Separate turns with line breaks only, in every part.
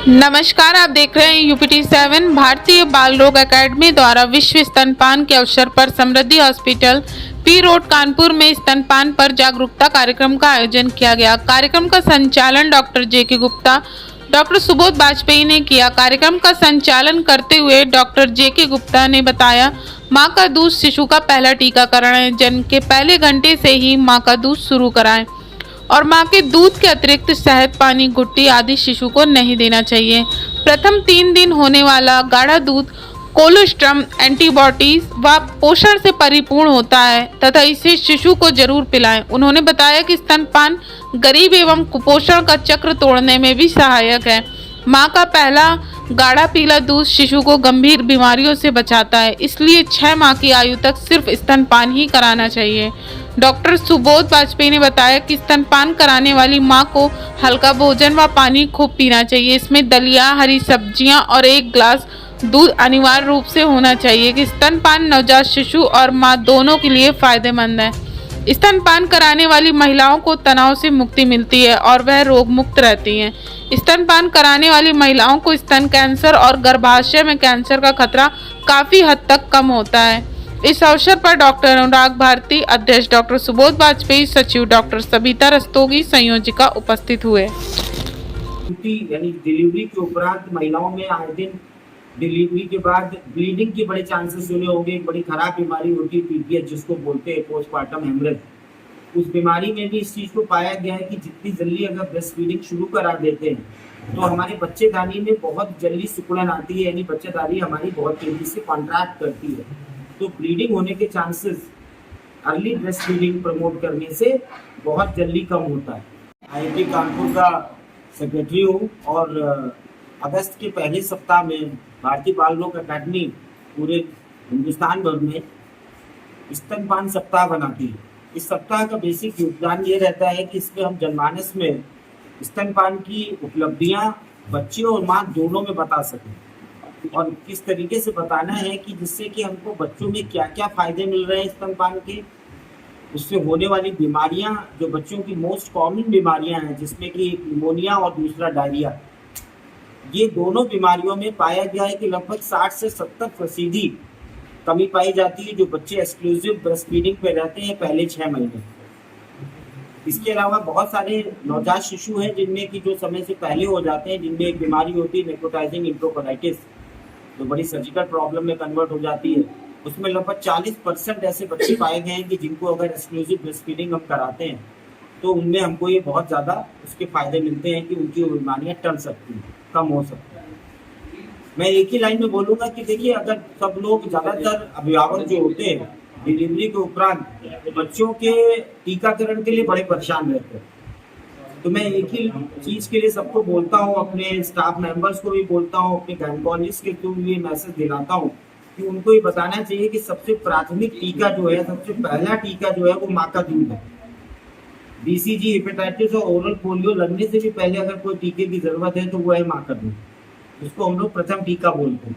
नमस्कार, आप देख रहे हैं UPT7 भारतीय बाल रोग एकेडमी द्वारा विश्व स्तनपान के अवसर पर समृद्धि हॉस्पिटल पी रोड कानपुर में स्तनपान पर जागरूकता कार्यक्रम का आयोजन किया गया। कार्यक्रम का संचालन doctor JK Gupta, doctor Subodh Vajpayee ने किया। कार्यक्रम का संचालन करते हुए डॉक्टर JK गुप्ता ने बताया, मां का दूध शिशु का पहला टीकाकरण है। जन्म के पहले घंटे से ही मां का दूध शुरू कराएं और मां के दूध के अतिरिक्त शहद, पानी, गुट्टी आदि शिशु को नहीं देना चाहिए। प्रथम 3 दिन होने वाला गाढ़ा दूध कोलोस्ट्रम, एंटीबॉडीज व पोषण से परिपूर्ण होता है तथा इसे शिशु को जरूर पिलाएं। उन्होंने बताया कि स्तनपान गरीब एवं कुपोषण का चक्र तोड़ने में भी सहायक है। मां का पहला गाढ़ा पीला दूध शिशु को गंभीर बीमारियों से बचाता है, इसलिए 6 माह की आयु तक सिर्फ स्तनपान ही कराना चाहिए। डॉक्टर सुबोध वाजपेयी ने बताया कि स्तनपान कराने वाली मां को हल्का भोजन व पानी खूब पीना चाहिए। इसमें दलिया, हरी सब्जियां और 1 गिलास दूध अनिवार्य रूप से होना चाहिए कि स्तनपान नवजात शिशु और मां दोनों के लिए फायदेमंद है। स्तनपान कराने वाली महिलाओं को तनाव से मुक्ति मिलती है और वह रोग मुक्त रहती हैं। स्तनपान कराने वाली महिलाओं को स्तन कैंसर और गर्भाशय में कैंसर का खतरा काफी हद तक कम होता है। इस अवसर पर डॉक्टर अनुराग भारती, अध्यक्ष डॉक्टर सुबोध वाजपेयी, सचिव डॉक्टर सबिता रस्तोगी, संयोजिका उपस्थित हुए।
यानी डिलीवरी के उपरांत महिलाओं में आए दिन डिलीवरी के बाद ब्लीडिंग के बड़े चांसेस सुने होंगे। एक बड़ी खराब बीमारी होती है PPH, जिसको बोलते हैं पोस्टमार्टम हेमरेज। उस बीमारी में भी इस चीज को पाया गया है कि जितनी जल्दी अगर ब्रेस्ट फीडिंग शुरू करा देते हैं तो हमारे बच्चेदानी में बहुत जल्दी सिकुड़न आती है, यानी बच्चेदानी हमारी बहुत तेजी से कॉन्ट्रैक्ट करती है, तो ब्लीडिंग होने के chances early breast feeding promote करने से बहुत जल्दी कम होता है। IIT कानपुर का सेक्रेटरी हूँ और अगस्त के पहले सप्ताह में भारतीय बाल रोग अकादमी पूरे हिंदुस्तान भर में स्तनपान सप्ताह बनाती है। इस सप्ताह का बेसिक योगदान ये रहता है कि इसमें हम जनमानस में स्तनपान की उपलब्धियां बच्चियों और मां दोनों में बता सकें और किस तरीके से बताना है कि जिससे कि हमको बच्चों में क्या क्या फायदे मिल रहे हैं स्तनपान के, उससे होने वाली बीमारियां जो बच्चों की मोस्ट कॉमन बीमारियां हैं, जिसमें कि एक निमोनिया और दूसरा डायरिया, ये दोनों बीमारियों में पाया गया है कि लगभग 60 से 70% कमी पाई जाती है जो बच्चे एक्सक्लूसिव ब्रेस्ट फीडिंग पे रहते हैं पहले 6 महीने। इसके अलावा बहुत सारे नवजात शिशु हैं जिनमें कि जो समय से पहले हो जाते हैं, जिनमें एक बीमारी होती है नेक्रोटाइजिंग इंट्रोकोलाइटिस, जो बड़ी सर्जिकल प्रॉब्लम में कन्वर्ट हो जाती है। उसमें लगभग 40% ऐसे बच्चे पाए गए हैं कि जिनको अगर एक्सक्लूसिव ब्रेस्ट फीडिंग हम कराते हैं तो उनमें हमको ये बहुत ज़्यादा उसके फायदे मिलते हैं कि उनकी बीमारियाँ टल सकती हैं, कम हो सकती है। मैं एक ही लाइन में बोलूँगा कि देखिए, अगर सब लोग, ज़्यादातर अभिभावक जो होते हैं डिलीवरी के उपरांत बच्चों के टीकाकरण के लिए बड़े परेशान रहते हैं, तो मैं एक ही चीज़ के लिए सबको बोलता हूँ, अपने स्टाफ मेंबर्स को भी बोलता हूँ, अपने गायनेकोलॉजिस्ट के थ्रू ये मैसेज दिलाता हूँ कि उनको ये बताना चाहिए कि सबसे प्राथमिक टीका जो है, सबसे पहला टीका जो है वो माँ का दूध है। BCG, हेपेटाइटिस और ओरल पोलियो लगने से भी पहले अगर कोई टीके की जरूरत है तो वो है माँ का दूध, जिसको हम लोग प्रथम टीका बोलते हैं।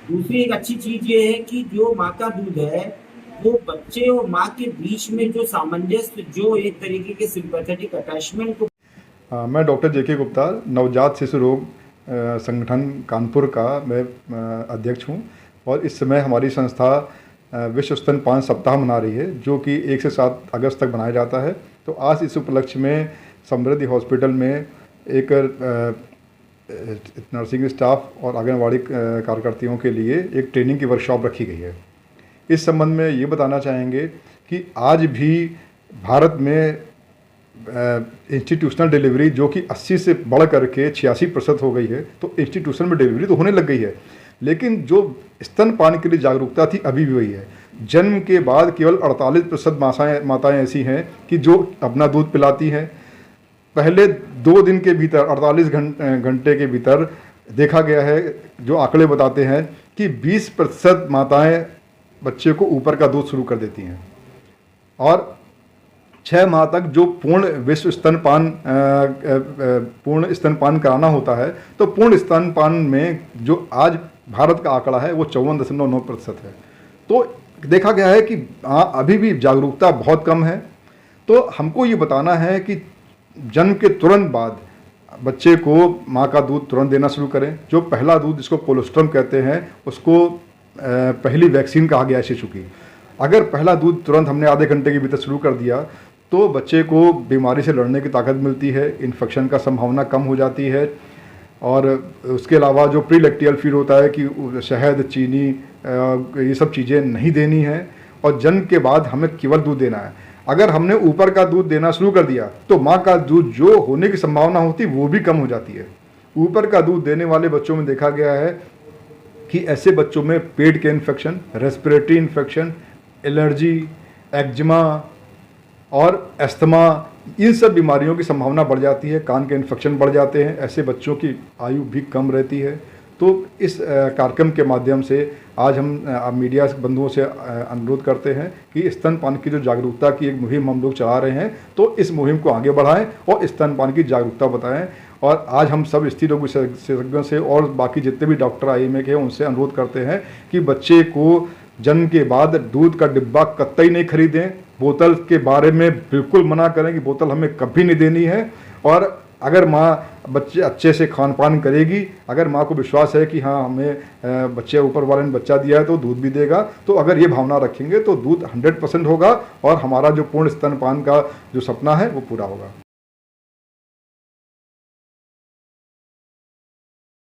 दूसरी एक अच्छी चीज ये है कि जो माँ का दूध है वो बच्चे और माँ के बीच में जो सामंजस्य, जो एक तरीके के सिंपैथेटिक अटैचमेंट को।
मैं डॉक्टर JK गुप्ता, नवजात शिशु रोग संगठन कानपुर का मैं अध्यक्ष हूँ और इस समय हमारी संस्था विश्व स्तनपान सप्ताह मना रही है, जो कि 1 से 7 अगस्त तक मनाया जाता है। तो आज इस उपलक्ष्य में समृद्धि हॉस्पिटल में एक नर्सिंग स्टाफ और आंगनवाड़ी कार्यकर्तियों के लिए एक ट्रेनिंग की वर्कशॉप रखी गई है। इस संबंध में ये बताना चाहेंगे कि आज भी भारत में इंस्टीट्यूशनल डिलीवरी जो कि 80 से बढ़ करके 86% हो गई है, तो इंस्टीट्यूशन में डिलीवरी तो होने लग गई है, लेकिन जो स्तनपान के लिए जागरूकता थी अभी भी वही है। जन्म के बाद केवल 48% माताएं ऐसी हैं कि जो अपना दूध पिलाती हैं। पहले 2 दिन के भीतर 48 घंटे के भीतर देखा गया है, जो आंकड़े बताते हैं कि 20% माताएं बच्चे को ऊपर का दूध शुरू कर देती हैं और 6 माह तक जो पूर्ण स्तनपान कराना होता है, तो पूर्ण स्तनपान में जो आज भारत का आंकड़ा है वो 54.9% है। तो देखा गया है कि अभी भी जागरूकता बहुत कम है। तो हमको ये बताना है कि जन्म के तुरंत बाद बच्चे को माँ का दूध तुरंत देना शुरू करें। जो पहला दूध जिसको कोलोस्ट्रम कहते हैं उसको पहली वैक्सीन कहा गया है शिशु की। अगर पहला दूध तुरंत हमने आधे घंटे के भीतर शुरू कर दिया तो बच्चे को बीमारी से लड़ने की ताकत मिलती है, इन्फेक्शन का संभावना कम हो जाती है। और उसके अलावा जो प्री लैक्टियल फीड होता है कि शहद, चीनी, ये सब चीज़ें नहीं देनी है। और जन्म के बाद हमें केवल दूध देना है। अगर हमने ऊपर का दूध देना शुरू कर दिया तो माँ का दूध जो होने की संभावना होती वो भी कम हो जाती है। ऊपर का दूध देने वाले बच्चों में देखा गया है कि ऐसे बच्चों में पेट के infection, respiratory infection, allergy, eczema और अस्थमा, इन सब बीमारियों की संभावना बढ़ जाती है। कान के इन्फेक्शन बढ़ जाते हैं। ऐसे बच्चों की आयु भी कम रहती है। तो इस कार्यक्रम के माध्यम से आज हम मीडिया बंधुओं से अनुरोध करते हैं कि स्तनपान की जो जागरूकता की एक मुहिम हम लोग चला रहे हैं तो इस मुहिम को आगे बढ़ाएं और स्तनपान की जागरूकता बताएं। और आज हम सब स्त्री रोग विशेषज्ञों से और बाकी जितने भी डॉक्टर IMA के हैं उनसे अनुरोध करते हैं कि बच्चे को जन्म के बाद दूध का डिब्बा कतई नहीं खरीदें। बोतल के बारे में बिल्कुल मना करें कि बोतल हमें कभी नहीं देनी है। और अगर माँ बच्चे अच्छे से खान पान करेगी, अगर माँ को विश्वास है कि हाँ हमें बच्चे ऊपर वाले ने बच्चा दिया है तो दूध भी देगा, तो अगर ये भावना रखेंगे तो दूध 100% होगा और हमारा जो पूर्ण स्तनपान का जो सपना है वो पूरा होगा।